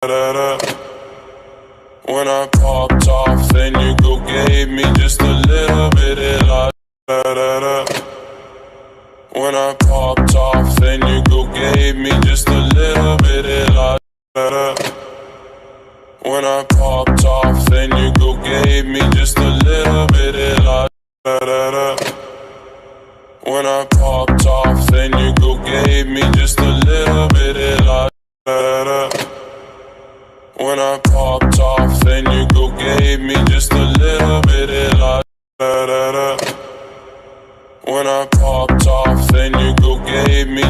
da. When I popped off and you go gave me just a little bit of la da da da. When I popped off and you go gave me just a little bit of la da da. When I popped off and you go gave me just a little bit of la da da da. When I popped off and you go gave me just a little bit of la da da. When I popped off and you go gave me just a little bit of la da da da. When I popped off and you go gave me